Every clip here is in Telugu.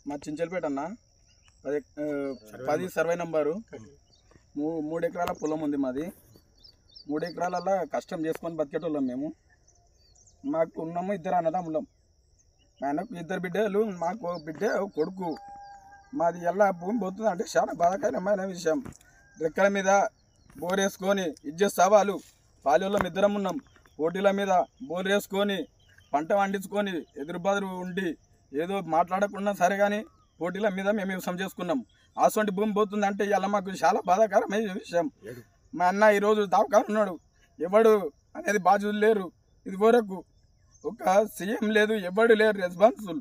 మా చించలపేట అన్న 10 సర్వే నంబరు 3 ఎకరాల పొలం ఉంది మాది. 3 ఎకరాలలో కష్టం చేసుకొని బతికేటోళ్ళం మేము. మాకు ఉన్నాము 2 అన్నదమ్ములం. ఆయనకు 2 బిడ్డలు, మాకు బిడ్డ కొడుకు. మాది ఎలా భూమి పోతుంది అంటే చాలా బాధాకరమైన విషయం. రెక్కల మీద బోర్ వేసుకొని సవాలు పాలెల్లో 2 ఉన్నాం. పోటీల మీద బోర్ వేసుకొని పంట పండించుకొని ఎదురుబాదురు ఉండి ఏదో మాట్లాడకుండా సరే కానీ పోటీల మీద మేము వ్యవసాయం చేసుకున్నాం. అటువంటి భూమి పోతుంది అంటే ఇలా మాకు చాలా బాధాకరమైన విషయం. మా అన్న ఈరోజు దావకాలు ఉన్నాడు, ఎవడు అనేది బాధ్యులు లేరు. ఇది వరకు ఒక సీఎం లేదు, ఎవడు లేరు రెస్పాన్సిబుల్.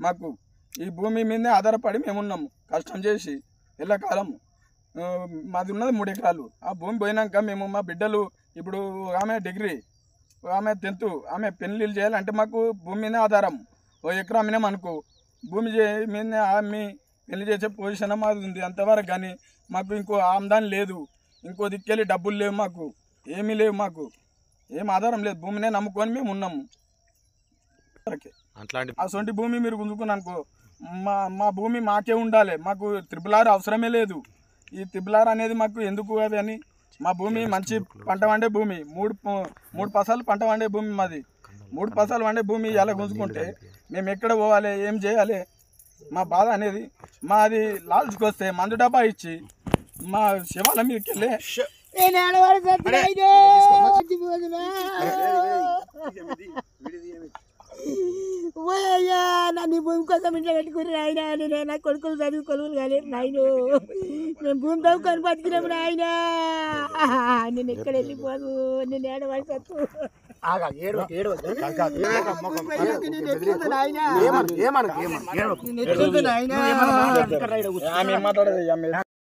మాకు ఈ భూమి మీదనే ఆధారపడి మేము ఉన్నాము కష్టం చేసి ఎల్లకాలం. మాది ఉన్నది 3 ఎకరాలు. ఆ భూమి పోయినాక మేము మా బిడ్డలు ఇప్పుడు ఆమె డిగ్రీ, ఆమె 10th, ఆమె పెళ్ళిళ్ళు చేయాలంటే మాకు భూమి మీదనే ఆధారం. 1 ఎకరా అమ్మినాం అనుకో, భూమి మీదనే అమ్మి పెళ్లి చేసే పొజిషన్ మాది ఉంది అంతవరకు. కానీ మాకు ఇంకో ఆమ్దాని లేదు, ఇంకో దిక్కెళ్ళి డబ్బులు లేవు, మాకు ఏమీ లేవు, మాకు ఏం ఆధారం లేదు. భూమినే నమ్ముకొని మేము ఉన్నాము. అటువంటి భూమి మీరు గుంజుకుని అనుకో, మా భూమి మాకే ఉండాలి. మాకు RRR అవసరమే లేదు. ఈ RRR అనేది మాకు ఎందుకు అవి అని. మా భూమి మంచి పంట వండే భూమి, 3 పసాలు పంట వండే భూమి మాది. 3 పసాలు వండే భూమి ఎలా గుంజుకుంటే మేము ఎక్కడ పోవాలి, ఏం చేయాలి? మా బాధ అనేది మాది లాల్చుకు వస్తే మందు డబ్బా ఇచ్చి మా శివాల మీదకి వెళ్ళి నన్ను భూమి కోసం ఇంట్లో పెట్టుకుని ఆయన నేను నా కొడుకులు చదువుకోలు కాలేదు నాయన. మేము భూమి తవ్వుకొని బతికినాము నాయన. నేను ఎక్కడ వెళ్ళిపోదు, నేను ఏడవలసత్తు నాయన.